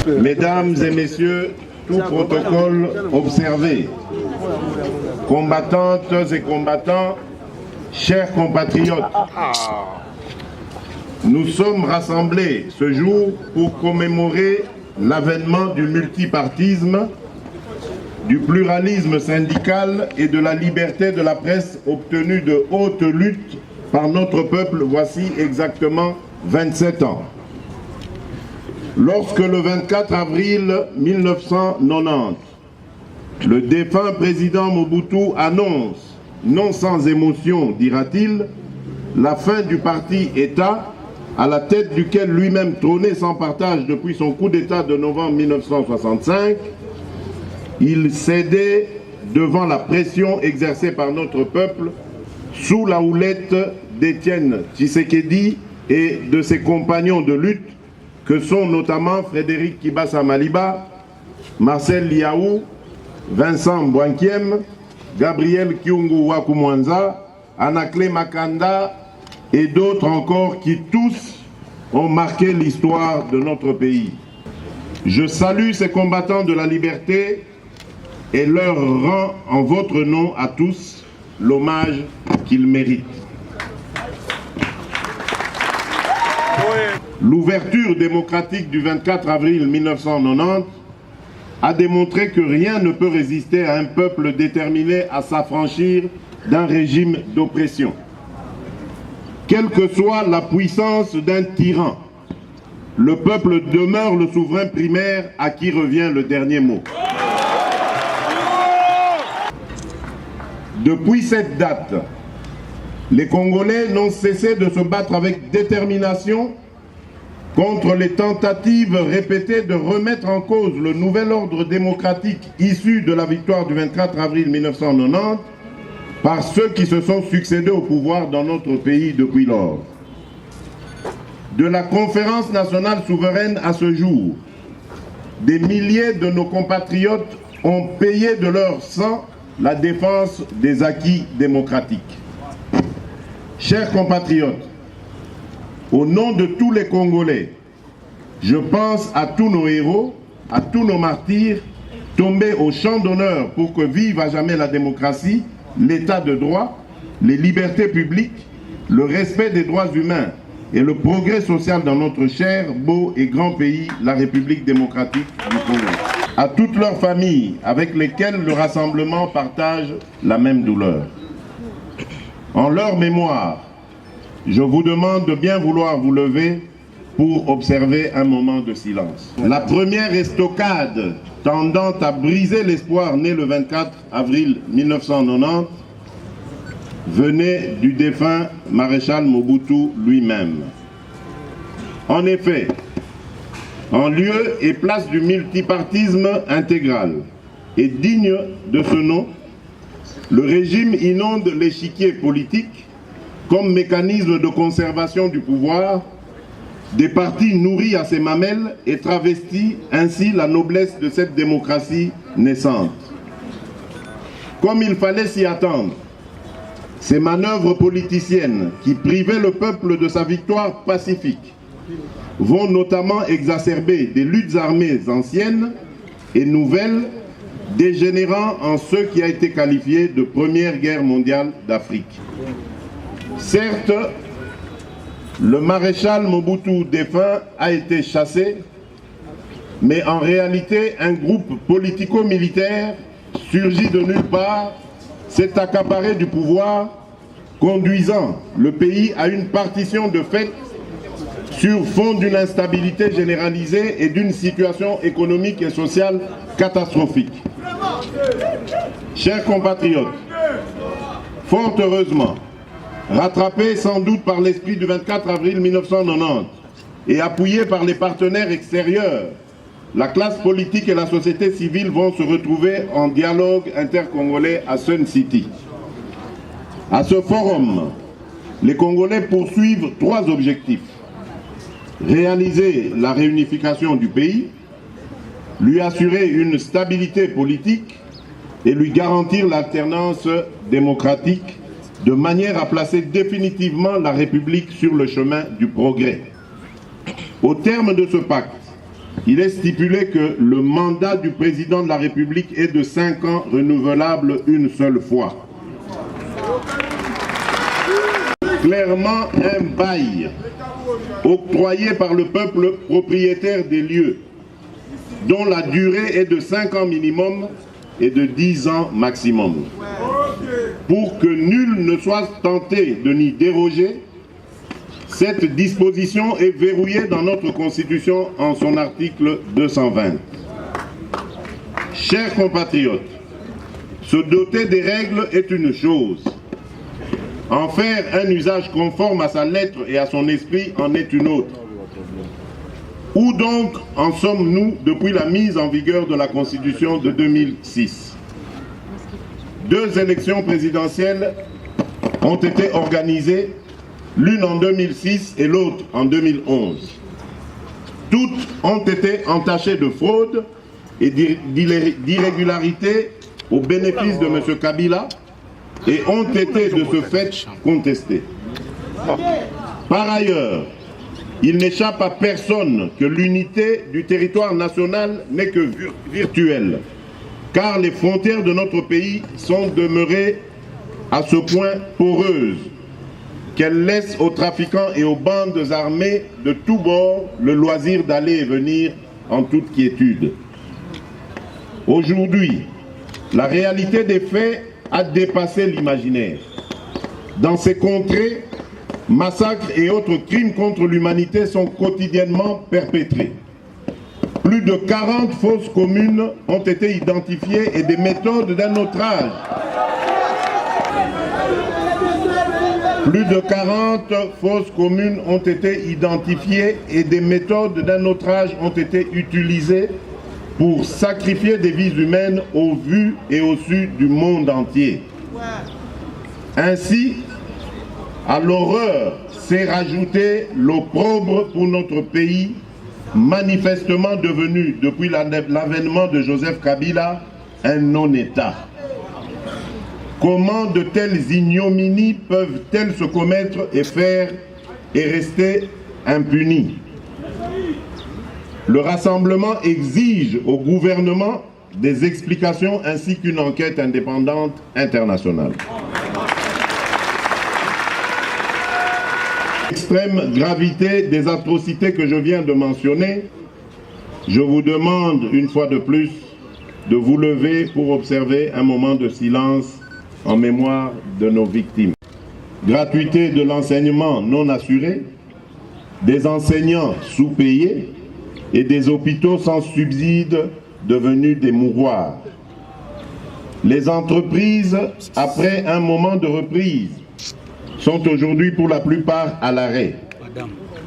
Mesdames et messieurs, tout protocole observé. Combattantes et combattants, chers compatriotes, nous sommes rassemblés ce jour pour commémorer l'avènement du multipartisme, du pluralisme syndical et de la liberté de la presse obtenue de haute lutte par notre peuple voici exactement 27 ans. Lorsque le 24 avril 1990, le défunt président Mobutu annonce, non sans émotion, dira-t-il, la fin du parti-État, à la tête duquel lui-même trônait sans partage depuis son coup d'État de novembre 1965, il cédait devant la pression exercée par notre peuple sous la houlette d'Étienne Tshisekedi et de ses compagnons de lutte que sont notamment Frédéric Kibasa Maliba, Marcel Liaou, Vincent Mbouankiem, Gabriel Kyungu Wakumwanza, Anakle Makanda et d'autres encore qui tous ont marqué l'histoire de notre pays. Je salue ces combattants de la liberté et leur rends en votre nom à tous l'hommage qu'ils méritent. L'ouverture démocratique du 24 avril 1990 a démontré que rien ne peut résister à un peuple déterminé à s'affranchir d'un régime d'oppression. Quelle que soit la puissance d'un tyran, le peuple demeure le souverain primaire à qui revient le dernier mot. Depuis cette date, les Congolais n'ont cessé de se battre avec détermination contre les tentatives répétées de remettre en cause le nouvel ordre démocratique issu de la victoire du 24 avril 1990 par ceux qui se sont succédés au pouvoir dans notre pays depuis lors. De la conférence nationale souveraine à ce jour, des milliers de nos compatriotes ont payé de leur sang la défense des acquis démocratiques. Chers compatriotes, au nom de tous les Congolais, je pense à tous nos héros, à tous nos martyrs, tombés au champ d'honneur pour que vive à jamais la démocratie, l'état de droit, les libertés publiques, le respect des droits humains et le progrès social dans notre cher, beau et grand pays, la République démocratique du Congo. À toutes leurs familles avec lesquelles le rassemblement partage la même douleur. En leur mémoire, je vous demande de bien vouloir vous lever pour observer un moment de silence. La première estocade tendant à briser l'espoir né le 24 avril 1990 venait du défunt maréchal Mobutu lui-même. En effet, en lieu et place du multipartisme intégral et digne de ce nom, le régime inonde l'échiquier politique comme mécanisme de conservation du pouvoir, des partis nourris à ses mamelles et travestit ainsi la noblesse de cette démocratie naissante. Comme il fallait s'y attendre, ces manœuvres politiciennes qui privaient le peuple de sa victoire pacifique vont notamment exacerber des luttes armées anciennes et nouvelles, dégénérant en ce qui a été qualifié de première guerre mondiale d'Afrique. Certes, le maréchal Mobutu défunt a été chassé, mais en réalité, un groupe politico-militaire surgi de nulle part s'est accaparé du pouvoir, conduisant le pays à une partition de fait sur fond d'une instabilité généralisée et d'une situation économique et sociale catastrophique. Chers compatriotes, fort heureusement, rattrapés sans doute par l'esprit du 24 avril 1990 et appuyés par les partenaires extérieurs, la classe politique et la société civile vont se retrouver en dialogue intercongolais à Sun City. À ce forum, les Congolais poursuivent trois objectifs. Réaliser la réunification du pays, lui assurer une stabilité politique et lui garantir l'alternance démocratique de manière à placer définitivement la République sur le chemin du progrès. Au terme de ce pacte, il est stipulé que le mandat du président de la République est de 5 ans, renouvelable une seule fois. Clairement, un bail octroyé par le peuple propriétaire des lieux, dont la durée est de 5 ans minimum et de 10 ans maximum. Pour que nul ne soit tenté de n'y déroger, cette disposition est verrouillée dans notre Constitution en son article 220. Chers compatriotes, se doter des règles est une chose. En faire un usage conforme à sa lettre et à son esprit en est une autre. Où donc en sommes-nous depuis la mise en vigueur de la Constitution de 2006? 2 élections présidentielles ont été organisées, l'une en 2006 et l'autre en 2011. Toutes ont été entachées de fraude et d'irrégularités au bénéfice de M. Kabila et ont été de ce fait contestées. Par ailleurs, il n'échappe à personne que l'unité du territoire national n'est que virtuelle, car les frontières de notre pays sont demeurées à ce point poreuses qu'elles laissent aux trafiquants et aux bandes armées de tous bords le loisir d'aller et venir en toute quiétude. Aujourd'hui, la réalité des faits a dépassé l'imaginaire. Dans ces contrées, massacres et autres crimes contre l'humanité sont quotidiennement perpétrés. Plus de 40 fosses communes ont été identifiées et des méthodes d'un autre âge. Plus de 40 fosses communes ont été identifiées et des méthodes d'un autre âge ont été utilisées pour sacrifier des vies humaines au vu et au su du monde entier. Ainsi, à l'horreur s'est rajouté l'opprobre pour notre pays, manifestement devenu, depuis l'avènement de Joseph Kabila, un non-État. Comment de telles ignominies peuvent-elles se commettre et faire et rester impunies? Le rassemblement exige au gouvernement des explications ainsi qu'une enquête indépendante internationale. L'extrême gravité des atrocités que je viens de mentionner, je vous demande une fois de plus de vous lever pour observer un moment de silence en mémoire de nos victimes. Gratuité de l'enseignement non assuré, des enseignants sous-payés et des hôpitaux sans subside devenus des mouroirs. Les entreprises, après un moment de reprise, sont aujourd'hui pour la plupart à l'arrêt.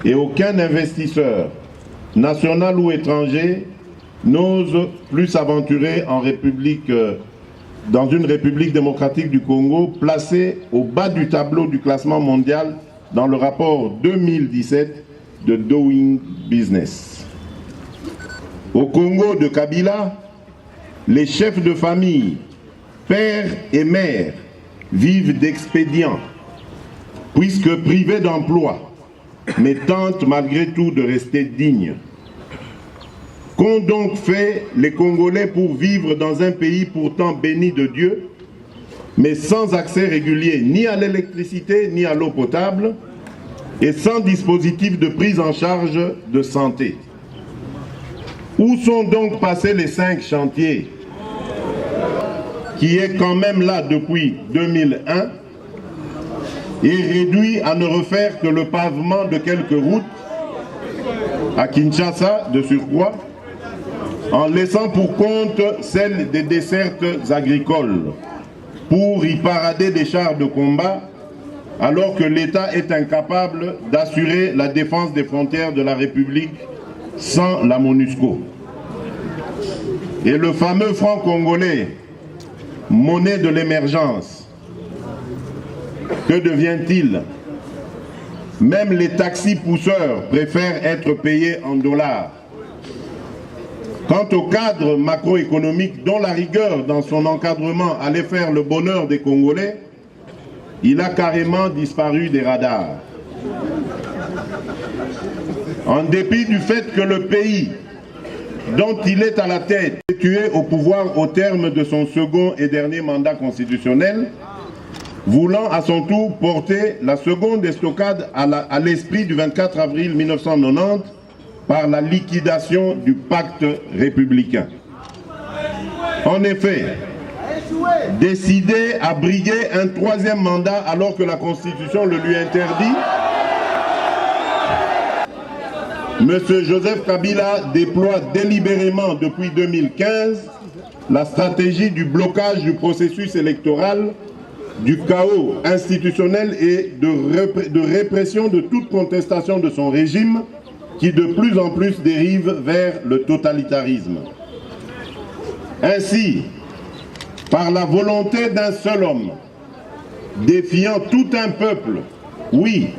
Et aucun investisseur, national ou étranger, n'ose plus s'aventurer en dans une République démocratique du Congo placée au bas du tableau du classement mondial dans le rapport 2017 de Doing Business. Au Congo de Kabila, les chefs de famille, pères et mères, vivent d'expédients, puisque privés d'emploi, mais tentent malgré tout de rester dignes. Qu'ont donc fait les Congolais pour vivre dans un pays pourtant béni de Dieu, mais sans accès régulier ni à l'électricité ni à l'eau potable, et sans dispositif de prise en charge de santé? Où sont donc passés les 5 chantiers, qui est quand même là depuis 2001, et réduit à ne refaire que le pavement de quelques routes, à Kinshasa de surcroît, en laissant pour compte celle des dessertes agricoles, pour y parader des chars de combat, alors que l'État est incapable d'assurer la défense des frontières de la République sans la MONUSCO. Et le fameux franc congolais, monnaie de l'émergence, que devient-il? Même les taxis pousseurs préfèrent être payés en dollars. Quant au cadre macroéconomique dont la rigueur dans son encadrement allait faire le bonheur des Congolais, il a carrément disparu des radars. En dépit du fait que le pays dont il est à la tête, tué au pouvoir au terme de son second et dernier mandat constitutionnel, voulant à son tour porter la seconde estocade à l'esprit du 24 avril 1990 par la liquidation du pacte républicain. En effet, décidé à briguer un troisième mandat alors que la Constitution le lui interdit, M. Joseph Kabila déploie délibérément depuis 2015 la stratégie du blocage du processus électoral, du chaos institutionnel et de répression de toute contestation de son régime qui de plus en plus dérive vers le totalitarisme. Ainsi, par la volonté d'un seul homme, défiant tout un peuple, oui,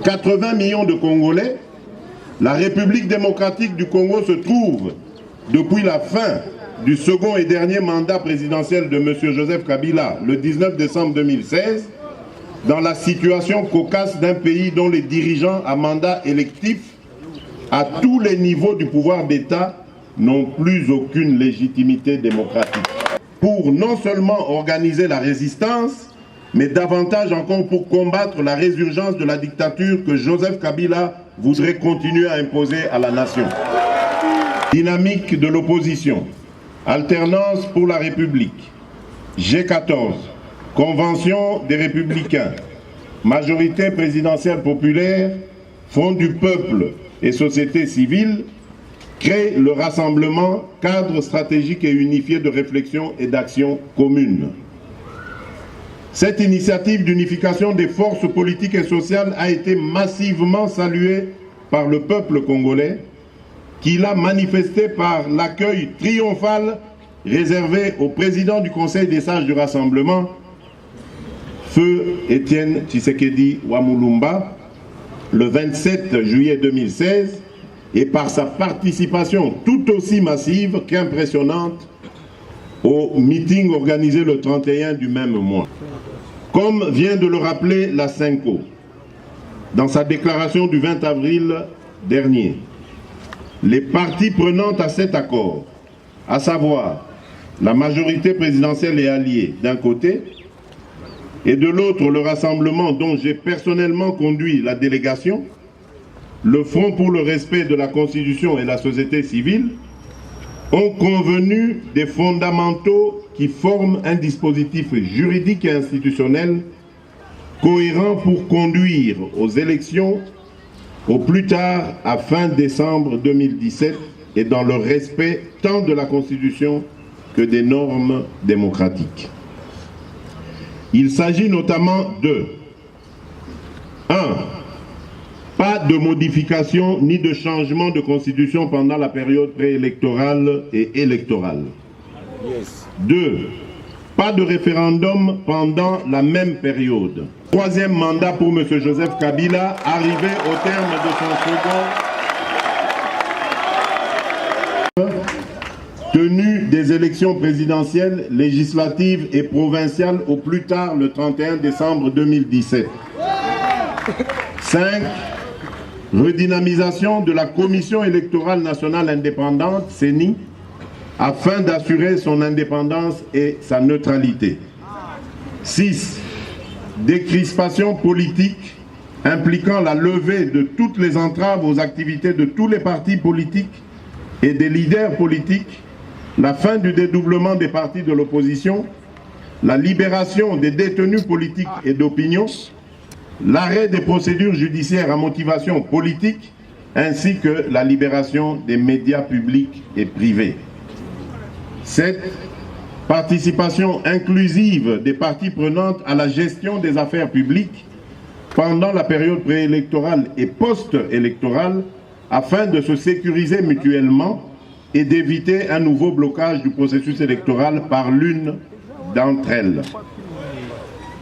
80 millions de Congolais, la République démocratique du Congo se trouve, depuis la fin du second et dernier mandat présidentiel de M. Joseph Kabila, le 19 décembre 2016, dans la situation cocasse d'un pays dont les dirigeants à mandat électif, à tous les niveaux du pouvoir d'État, n'ont plus aucune légitimité démocratique. Pour non seulement organiser la résistance, mais davantage encore pour combattre la résurgence de la dictature que Joseph Kabila voudrait continuer à imposer à la nation. Dynamique de l'opposition, alternance pour la République, G14, Convention des Républicains, majorité présidentielle populaire, Front du peuple et société civile, crée le rassemblement, cadre stratégique et unifié de réflexion et d'action commune. Cette initiative d'unification des forces politiques et sociales a été massivement saluée par le peuple congolais, qui l'a manifesté par l'accueil triomphal réservé au président du Conseil des sages du Rassemblement, Feu Étienne Tshisekedi Wamulumba, le 27 juillet 2016, et par sa participation tout aussi massive qu'impressionnante au meeting organisé le 31 du même mois. Comme vient de le rappeler la CENCO, dans sa déclaration du 20 avril dernier, les parties prenantes à cet accord, à savoir la majorité présidentielle et alliée d'un côté, et de l'autre le rassemblement dont j'ai personnellement conduit la délégation, le Front pour le respect de la Constitution et la société civile, ont convenu des fondamentaux qui forment un dispositif juridique et institutionnel cohérent pour conduire aux élections au plus tard à fin décembre 2017 et dans le respect tant de la Constitution que des normes démocratiques. Il s'agit notamment de 1. Pas de modification ni de changement de constitution pendant la période préélectorale et électorale. 2. Pas de référendum pendant la même période. Troisième mandat pour M. Joseph Kabila, arrivé au terme de son second. Tenue des élections présidentielles, législatives et provinciales au plus tard le 31 décembre 2017. 5. Redynamisation de la Commission électorale nationale indépendante, CENI, afin d'assurer son indépendance et sa neutralité. 6. Décrispation politique impliquant la levée de toutes les entraves aux activités de tous les partis politiques et des leaders politiques, la fin du dédoublement des partis de l'opposition, la libération des détenus politiques et d'opinion, l'arrêt des procédures judiciaires à motivation politique, ainsi que la libération des médias publics et privés. 7. Participation inclusive des parties prenantes à la gestion des affaires publiques pendant la période préélectorale et post-électorale afin de se sécuriser mutuellement et d'éviter un nouveau blocage du processus électoral par l'une d'entre elles.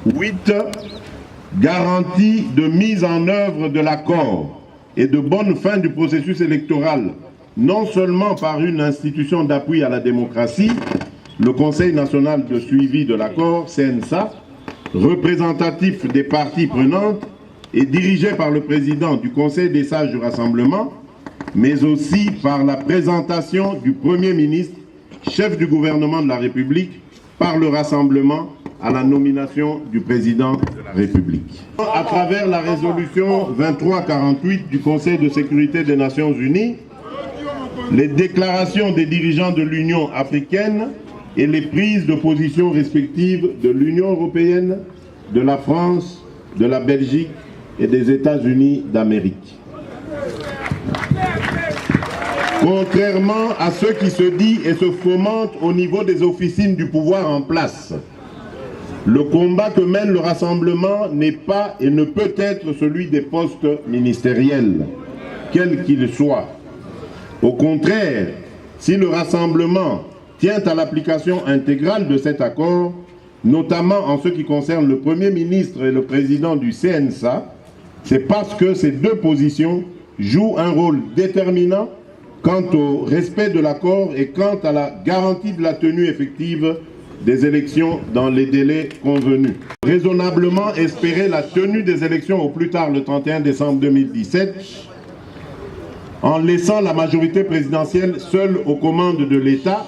8. Garantie de mise en œuvre de l'accord et de bonne fin du processus électoral, non seulement par une institution d'appui à la démocratie, le Conseil national de suivi de l'accord, CNSA, représentatif des parties prenantes et dirigé par le président du Conseil des sages du Rassemblement, mais aussi par la présentation du Premier ministre, chef du gouvernement de la République, par le rassemblement à la nomination du président de la République. À travers la résolution 2348 du Conseil de sécurité des Nations Unies, les déclarations des dirigeants de l'Union africaine et les prises de position respectives de l'Union européenne, de la France, de la Belgique et des États-Unis d'Amérique. Contrairement à ce qui se dit et se fomente au niveau des officines du pouvoir en place, le combat que mène le Rassemblement n'est pas et ne peut être celui des postes ministériels, quels qu'ils soient. Au contraire, si le Rassemblement tient à l'application intégrale de cet accord, notamment en ce qui concerne le Premier ministre et le président du CNSA, c'est parce que ces deux positions jouent un rôle déterminant quant au respect de l'accord et quant à la garantie de la tenue effective des élections dans les délais convenus. Raisonnablement espérer la tenue des élections au plus tard le 31 décembre 2017, en laissant la majorité présidentielle seule aux commandes de l'État,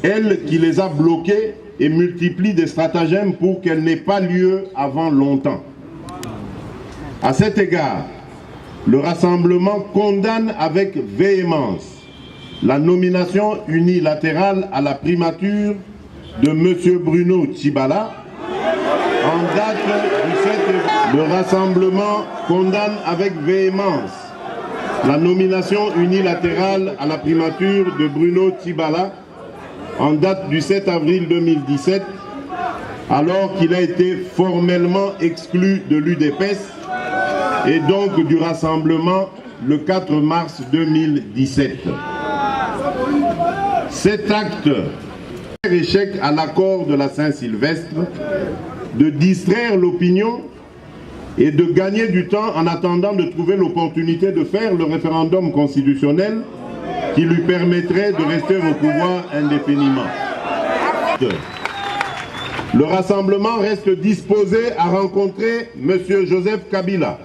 elle qui les a bloquées et multiplie des stratagèmes pour qu'elle n'ait pas lieu avant longtemps. À cet égard, le Rassemblement condamne avec véhémence la nomination unilatérale à la primature de M. Bruno Tshibala en date du 7 février. Le Rassemblement condamne avec véhémence la nomination unilatérale à la primature de Bruno Tshibala en date du 7 avril 2017, alors qu'il a été formellement exclu de l'UDPS et donc du Rassemblement le 4 mars 2017. Cet acte fait échec à l'accord de la Saint-Sylvestre de distraire l'opinion et de gagner du temps en attendant de trouver l'opportunité de faire le référendum constitutionnel qui lui permettrait de rester au pouvoir indéfiniment. Le Rassemblement reste disposé à rencontrer M. Joseph Kabila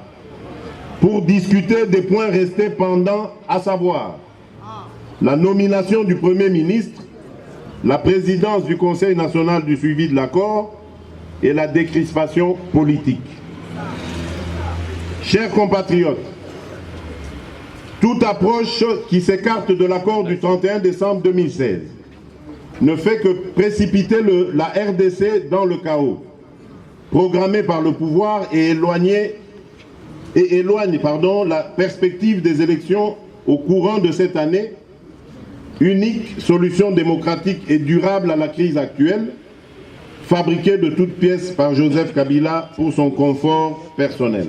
pour discuter des points restés pendants, à savoir la nomination du Premier ministre, la présidence du Conseil national du suivi de l'accord et la décrispation politique. Chers compatriotes, toute approche qui s'écarte de l'accord du 31 décembre 2016 ne fait que précipiter la RDC dans le chaos, programmé par le pouvoir et éloigne la perspective des élections au courant de cette année, unique solution démocratique et durable à la crise actuelle, fabriquée de toutes pièces par Joseph Kabila pour son confort personnel.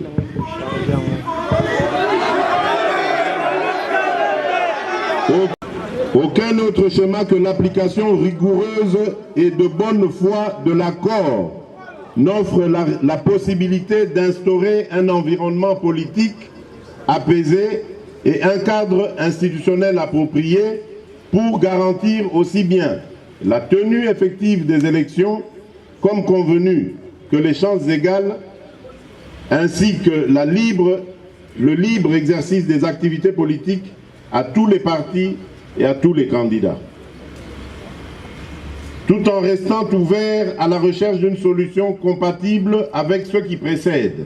Aucun autre schéma que l'application rigoureuse et de bonne foi de l'accord n'offre la possibilité d'instaurer un environnement politique apaisé et un cadre institutionnel approprié pour garantir aussi bien la tenue effective des élections comme convenu que les chances égales ainsi que le libre exercice des activités politiques à tous les partis et à tous les candidats. Tout en restant ouvert à la recherche d'une solution compatible avec ce qui précède.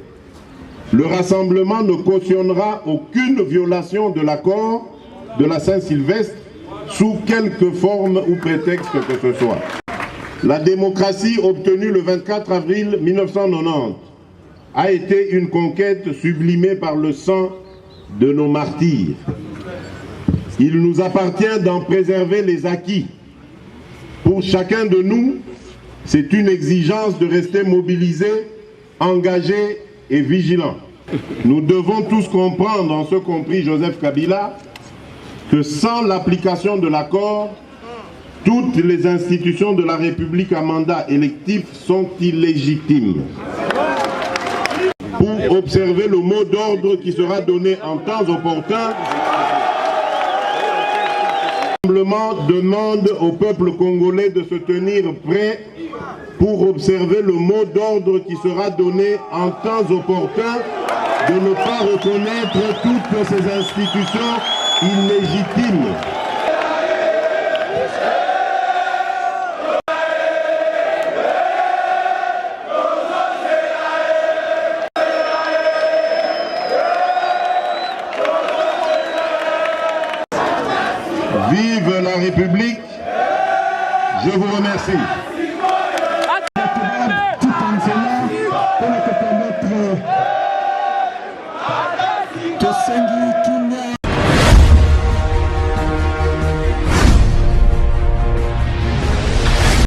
Le Rassemblement ne cautionnera aucune violation de l'accord de la Saint-Sylvestre sous quelque forme ou prétexte que ce soit. La démocratie obtenue le 24 avril 1990 a été une conquête sublimée par le sang de nos martyrs. Il nous appartient d'en préserver les acquis. Pour chacun de nous, c'est une exigence de rester mobilisé, engagé et vigilant. Nous devons tous comprendre, en ce compris Joseph Kabila, que sans l'application de l'accord, toutes les institutions de la République à mandat électif sont illégitimes. Pour observer le mot d'ordre qui sera donné en temps opportun, le Rassemblement demande au peuple congolais de se tenir prêt pour observer le mot d'ordre qui sera donné en temps opportun de ne pas reconnaître toutes ces institutions illégitimes. Vive la République! Je vous remercie.